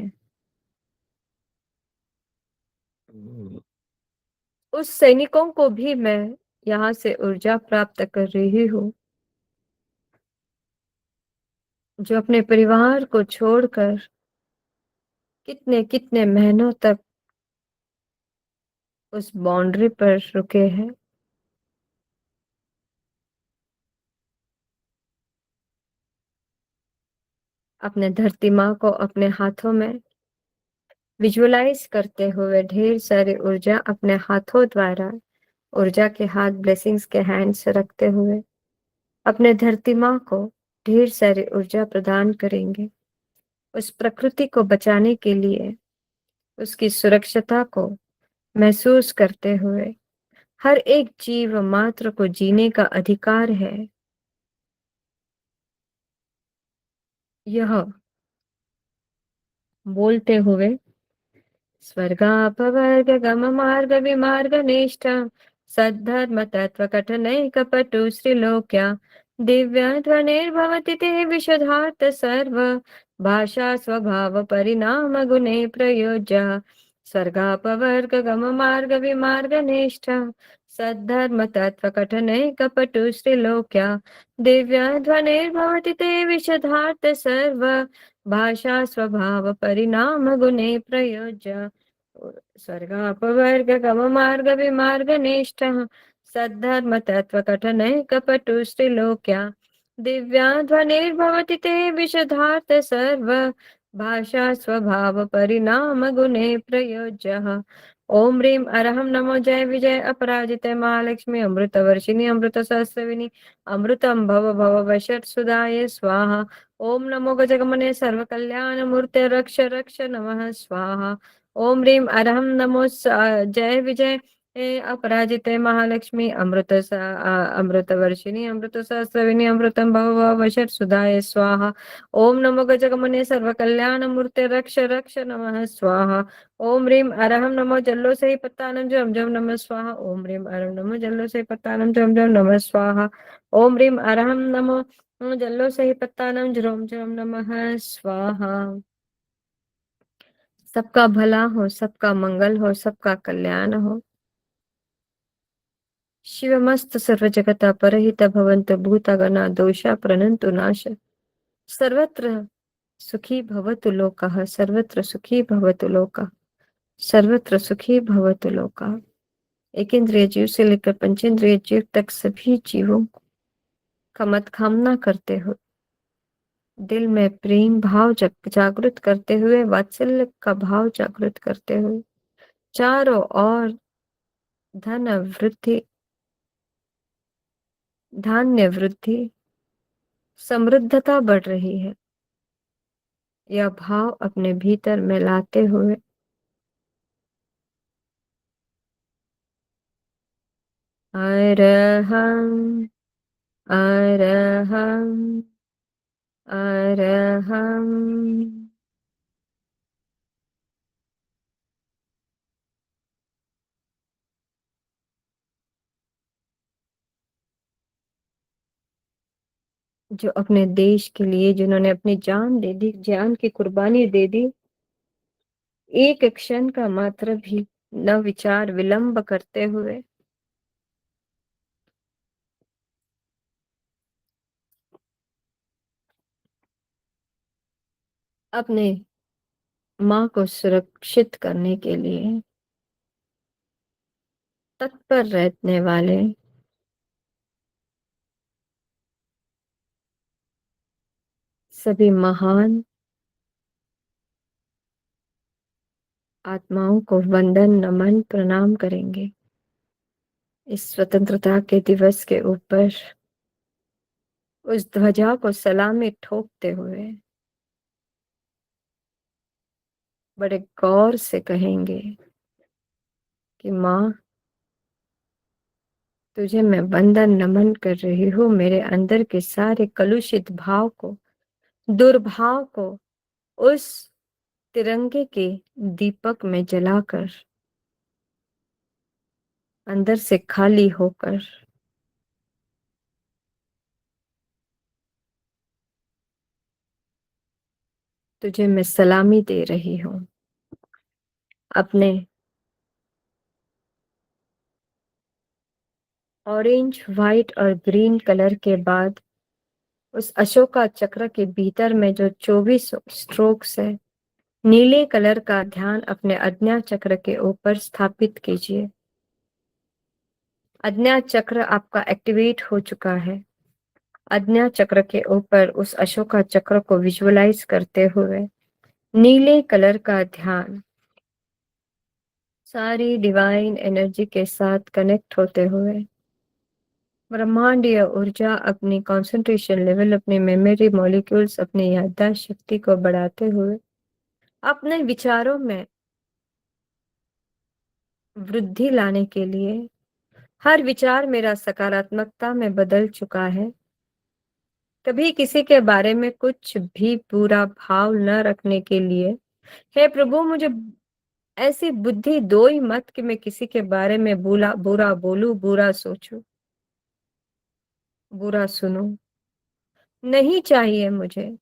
उस सैनिकों को भी मैं यहाँ से ऊर्जा प्राप्त कर रही हूँ, जो अपने परिवार को छोड़कर कितने कितने महीनों तक उस बाउंड्री पर रुके हैं। अपने धरती माँ को अपने हाथों में विजुअलाइज करते हुए, ढेर सारी ऊर्जा अपने हाथों द्वारा, ऊर्जा के हाथ, ब्लेसिंग्स के हैंड्स रखते हुए अपने धरती माँ को ढेर सारी ऊर्जा प्रदान करेंगे। उस प्रकृति को बचाने के लिए, उसकी सुरक्षता को महसूस करते हुए, हर एक जीव मात्र को जीने का अधिकार है। यह बोलते हुए स्वर्गापवर्ग गम मार्ग विमार्ग निष्ठ सद्धर्म तत्व कठनैक पटु श्रीलोक्या दिव्य ध्वनिर्भवति ते विशुद्धार्थ सर्व भाषा स्वभाव परिणाम गुणे प्रयोज्य स्वर्गापवर्ग गम मार्ग विमार्ग निष्ठ सद्धर्म तत्व कठनैक पटु श्रीलोक्या दिव्य ध्वनिर्भवति ते विशुद्धार्थ सर्व भाषा स्वभाव परिणाम गुणे प्रयोज्य स्वर्गापवर्ग गम मार्ग विमार्ग निष्ठ सद्धर्म तत्व कठनैः कपटु श्रीलोक्या दिव्या ध्वनिर्भवति ते विशुद्धार्थ सर्व भाषा स्वभाव परिणाम गुणे प्रयोज्य ओम ह्रीं अरहं नमो जय विजय अपराजित महालक्ष्मी अमृत वर्षिणी अमृत सहस्रविनी अमृतम भव भव वशट सुधाय स्वाहा ओम नमो गजगमने सर्वकल्याण मूर्ते रक्ष रक्ष नमः स्वाहा ओम ह्रीं अरहं नमो जय विजय अपराजिते महालक्ष्मी अमृत वर्षिणी अमृत सहस्रविनी अमृतम भव भव वशट सुधाय स्वाहा ओम नमो गजगमने सर्वकल्याण मूर्ते रक्ष रक्ष नमः स्वाहा ओम ह्रीं अरहं नमो जल्लो से ही पत्तानम जम जम नमः स्वाहा ओम ह्रीं अरहं नमो जल्लो से ही पत्तानम जम जम नमः स्वाहा ओम ह्रीं अरहं नमो जल्लो से ही पत्तानम झ्रोम झ्रोम नमः स्वाहा। सबका भला हो, सबका मंगल हो, सबका कल्याण हो। शिवमस्तु सर्वजगता परहित भवन्तु भूतगणा दोषा प्रणन्तु नाश सर्वत्र सुखी भवतु लोकः सर्वत्र सुखी भवतु लोकः सर्वत्र सुखी भवतु लोकः। एकेंद्रिय जीव से लेकर पंचेंद्रिय जीव तक सभी जीवों का मत कामना करते हुए दिल में प्रेम भाव जागृत करते हुए वात्सल्य का भाव जागृत करते हुए चारों ओर धन वृद्धि धान्य वृद्धि समृद्धता बढ़ रही है, यह भाव अपने भीतर में लाते हुए अरहं अरहं अरहं जो अपने देश के लिए जिन्होंने अपनी जान दे दी, जान की कुर्बानी दे दी, एक क्षण का मात्र भी न विचार विलंब करते हुए अपने माँ को सुरक्षित करने के लिए तत्पर रहने वाले सभी महान आत्माओं को वंदन नमन प्रणाम करेंगे। इस स्वतंत्रता के दिवस के ऊपर उस ध्वजा को सलामी ठोकते हुए बड़े गौर से कहेंगे कि माँ, तुझे मैं वंदन नमन कर रही हूँ। मेरे अंदर के सारे कलुषित भाव को, दुर्भाव को उस तिरंगे के दीपक में जलाकर अंदर से खाली होकर तुझे मैं सलामी दे रही हूँ। अपने ऑरेंज व्हाइट और ग्रीन कलर के बाद उस अशोका चक्र के भीतर में जो 24 स्ट्रोक्स है, नीले कलर का ध्यान अपने अज्ञा चक्र के ऊपर स्थापित कीजिए। अज्ञा चक्र आपका एक्टिवेट हो चुका है। अज्ञा चक्र के ऊपर उस अशोका चक्र को विजुअलाइज करते हुए नीले कलर का ध्यान सारी डिवाइन एनर्जी के साथ कनेक्ट होते हुए ब्रह्मांडीय ऊर्जा अपनी कंसंट्रेशन लेवल, अपनी मेमोरी मॉलिक्यूल्स, अपनी याददाश्त शक्ति को बढ़ाते हुए अपने विचारों में वृद्धि लाने के लिए हर विचार मेरा सकारात्मकता में बदल चुका है। कभी किसी के बारे में कुछ भी बुरा भाव न रखने के लिए हे प्रभु, मुझे ऐसी बुद्धि दो ही मत कि मैं किसी के बारे में बुरा बोलूं, बुरा सोचूं, बुरा सुनूं। नहीं चाहिए मुझे।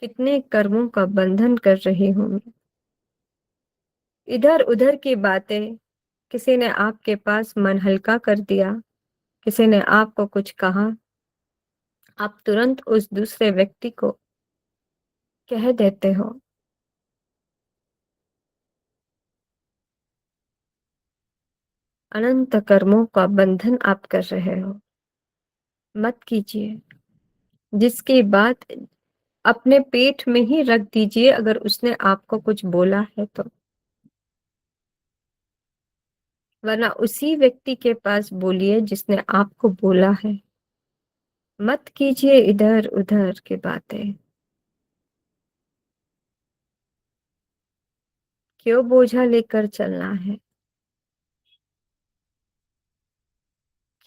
कितने कर्मों का बंधन कर रही हूं मैं। इधर उधर की बातें, किसी ने आपके पास मन हल्का कर दिया, किसी ने आपको कुछ कहा, आप तुरंत उस दूसरे व्यक्ति को कह देते हो। अनंत कर्मों का बंधन आप कर रहे हो। मत कीजिए। जिसकी बात अपने पेट में ही रख दीजिए अगर उसने आपको कुछ बोला है तो, वरना उसी व्यक्ति के पास बोलिए जिसने आपको बोला है। मत कीजिए इधर उधर की बातें। क्यों बोझा लेकर चलना है?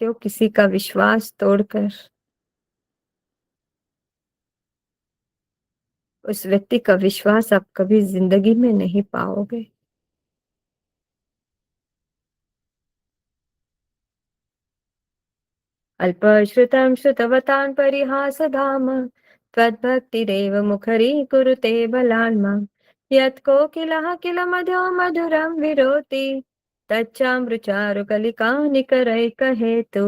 क्यों किसी का विश्वास तोड़कर उस व्यक्ति का विश्वास आप कभी जिंदगी में नहीं पाओगे। अल्पश्रुतं श्रुतवतां परिहासधाम त्वद्भक्तिरेव मुखरीकुरुते बलान् माम्। यत् कोकिलः किल मधो मधुरं विरोति तच्चामृचारुकलिकानिकरैकहेतु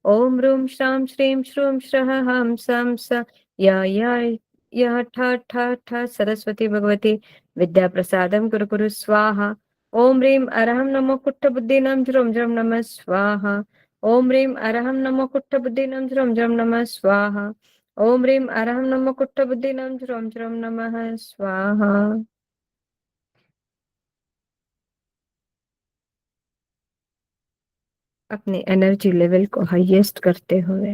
ॐ ह्रूं श्रां श्रीं श्रूं श्रः हंसं स या यः ठ ठ ठ सरस्वती भगवती विद्याप्रसादं कुरु कुरु स्वाहा ॐ ह्रीं अरहं नमो कुट्टबुद्धिनं ज्रुं ज्रुं नमः स्वाहा ॐ ह्रीं अरहं नमो कुट्टबुद्धिनं ज्रुं ज्रुं नमः स्वाहा ॐ ह्रीं अरहं नमो कुट्टबुद्धिनं ज्रुं ज्रुं नमः स्वाहा। अपने एनर्जी लेवल को हाईएस्ट करते हुए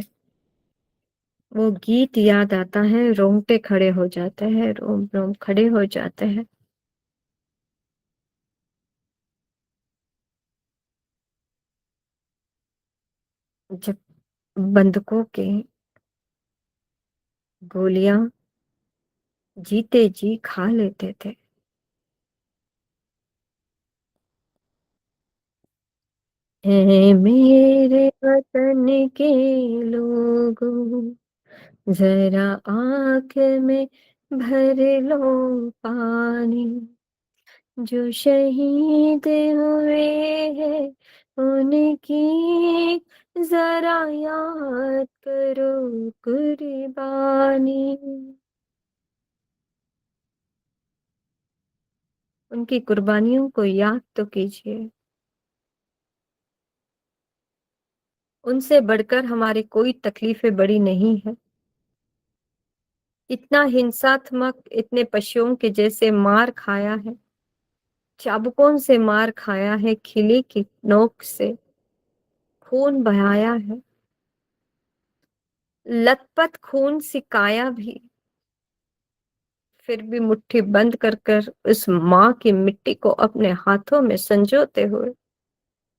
वो गीत याद आता है, रोंगटे खड़े हो जाते हैं, रोम रोम खड़े हो जाते हैं। जब बंदूकों की गोलियां जीते जी खा लेते थे। है मेरे वतन के लोगों, जरा आंख में भर लो पानी, जो शहीद हुए हैं उनकी जरा याद करो कुर्बानी। उनकी कुर्बानियों को याद तो कीजिए। उनसे बढ़कर हमारी कोई तकलीफें बड़ी नहीं है। इतना हिंसात्मक, इतने पशुओं के जैसे मार खाया है, चाबुकों से मार खाया है, खिली की नोक से खून बहाया है, लथपथ खून सिकाया भी, फिर भी मुट्ठी बंद कर कर उस माँ की मिट्टी को अपने हाथों में संजोते हुए,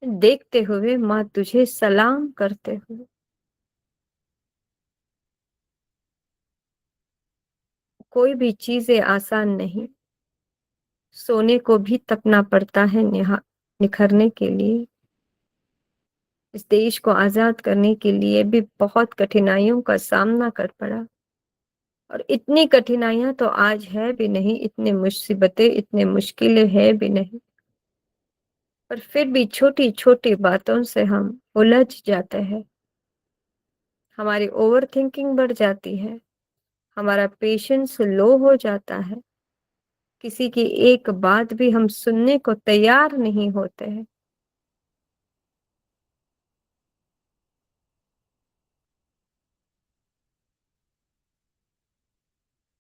देखते हुए, माँ तुझे सलाम करते हुए। कोई भी चीजें आसान नहीं, सोने को भी तपना पड़ता है निखरने के लिए। इस देश को आजाद करने के लिए भी बहुत कठिनाइयों का सामना कर पड़ा, और इतनी कठिनाइयां तो आज है भी नहीं, इतनी मुसीबतें, इतने मुश्किलें है भी नहीं, पर फिर भी छोटी छोटी बातों से हम उलझ जाते हैं। हमारी ओवर थिंकिंग बढ़ जाती है, हमारा पेशेंस लो हो जाता है, किसी की एक बात भी हम सुनने को तैयार नहीं होते हैं।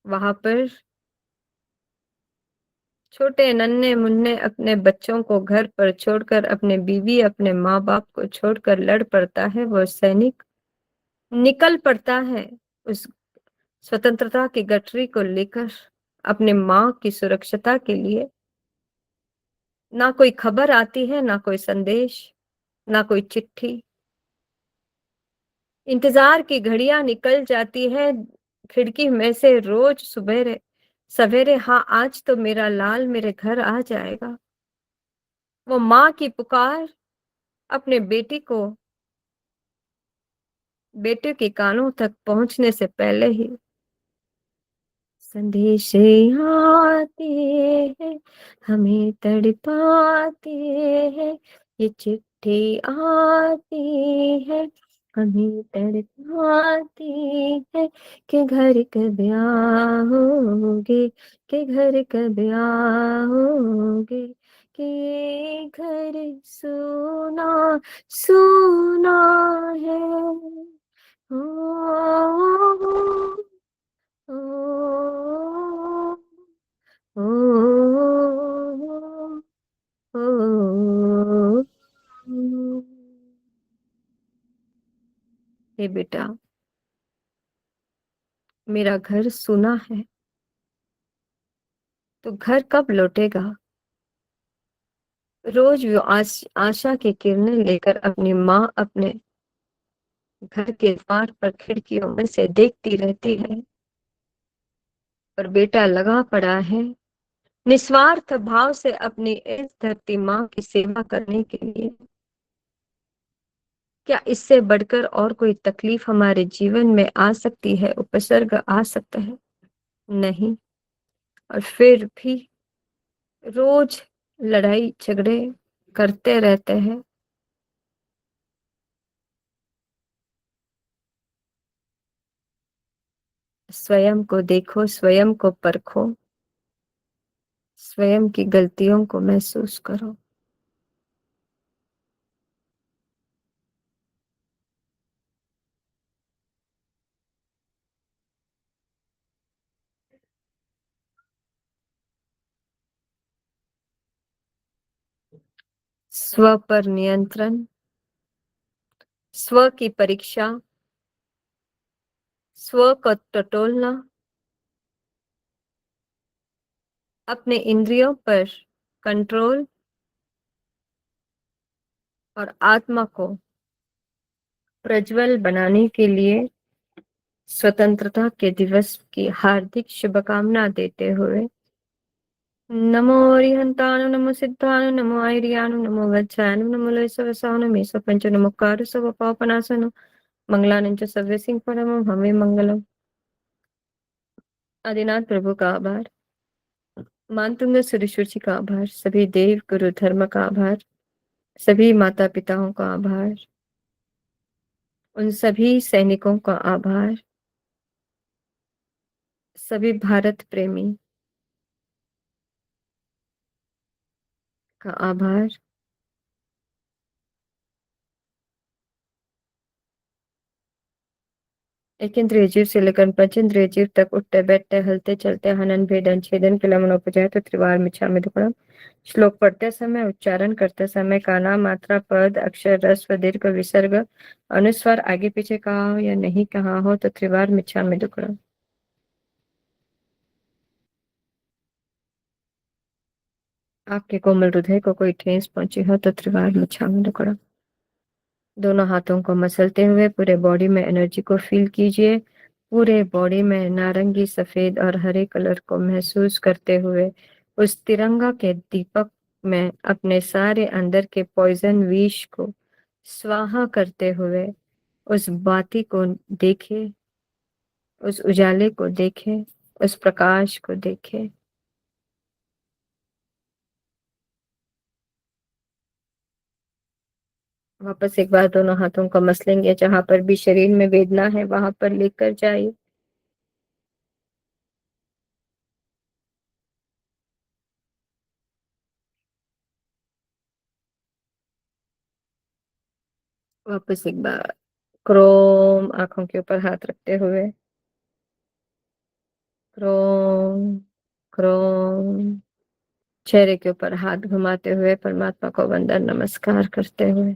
वहां पर छोटे नन्हे मुन्ने अपने बच्चों को घर पर छोड़कर, अपने बीवी अपने माँ बाप को छोड़कर लड़ पड़ता है वो सैनिक, निकल पड़ता है उस स्वतंत्रता की गठरी को लेकर, अपने माँ की सुरक्षता के लिए। ना कोई खबर आती है, ना कोई संदेश, ना कोई चिट्ठी। इंतजार की घड़ियां निकल जाती है खिड़की में से रोज सुबेरे सवेरे, हाँ आज तो मेरा लाल मेरे घर आ जाएगा। वो माँ की पुकार अपने बेटे के कानों तक पहुंचने से पहले ही संदेश आते हैं, हमें तड़पाते हैं, ये चिट्ठी आती है, हमें तड़पाती है, कि घर कब आओगे, कि घर कब आओगे, कि ये घर सुना सुना है। ओ, ओ, ओ, ओ, हे बेटा, मेरा घर सुना है, तो घर कब लौटेगा। रोज वो आशा की किरणें लेकर अपनी माँ अपने घर के द्वार पर खिड़कियों में से देखती रहती है, पर बेटा लगा पड़ा है निस्वार्थ भाव से अपनी इस धरती माँ की सेवा करने के लिए। क्या इससे बढ़कर और कोई तकलीफ हमारे जीवन में आ सकती है, उपसर्ग आ सकता है? नहीं। और फिर भी रोज लड़ाई झगड़े, करते रहते हैं। स्वयं को देखो, स्वयं को परखो, स्वयं की गलतियों को महसूस करो। स्व पर नियंत्रण, स्व की परीक्षा, स्व को टटोलना, अपने इंद्रियों पर कंट्रोल और आत्मा को प्रज्वल बनाने के लिए स्वतंत्रता के दिवस की हार्दिक शुभकामना देते हुए, नमो अरिहंतानु, नमो सिद्धानु, नमो आयरियानु, नमो वत्सायनु, नमो लयसवसानु, मेष पंच नमो कारु सव पापनासनु, मंगलानं च सव्य सिंह परमं हमें मंगलम। आदिनाथ प्रभु का आभार, मानतुंग सुरेश्वर जी का आभार, सभी देव गुरु धर्म का आभार, सभी माता पिताओं का आभार, उन सभी सैनिकों का आभार, सभी भारत प्रेमी का आभार, एक इंद्रिय जीव से लेकर पंचेंद्रिय जीव तक उठते बैठते हलते चलते हनन भेदन छेदन किला मनोपजय तो त्रिवार मिच्छा में दुक्कड़म। श्लोक पढ़ते समय, उच्चारण करते समय काना मात्रा पद अक्षर रस्व दीर्घ विसर्ग अनुस्वार आगे पीछे कहा हो या नहीं कहा हो तो त्रिवार मिच्छा में दुक्कड़म। आपके कोमल हृदय को कोई ठेस पहुंची हो तो त्रिवार मिच्छा में दुक्कड़म। दोनों हाथों को मसलते हुए पूरे बॉडी में एनर्जी को फील कीजिए। पूरे बॉडी में नारंगी, सफेद और हरे कलर को महसूस करते हुए उस तिरंगा के दीपक में अपने सारे अंदर के पॉइजन विष को स्वाहा करते हुए उस बाती को देखे, उस उजाले को देखे, उस प्रकाश को देखे। वापस एक बार दोनों हाथों को मसलेंगे, जहां पर भी शरीर में वेदना है वहां पर लेकर जाइए। वापस एक बार क्रोम आंखों के ऊपर हाथ रखते हुए, क्रोम क्रोम चेहरे के ऊपर हाथ घुमाते हुए परमात्मा को वंदन नमस्कार करते हुए,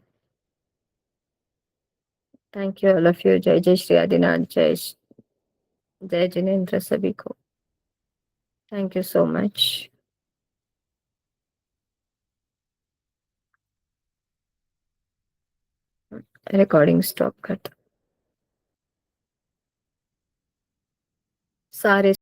thank you all of you. जय जय श्री आदिनाथ, जय जिनेन्द्र सभी को, thank you so much. Recording stop कर दो। सारे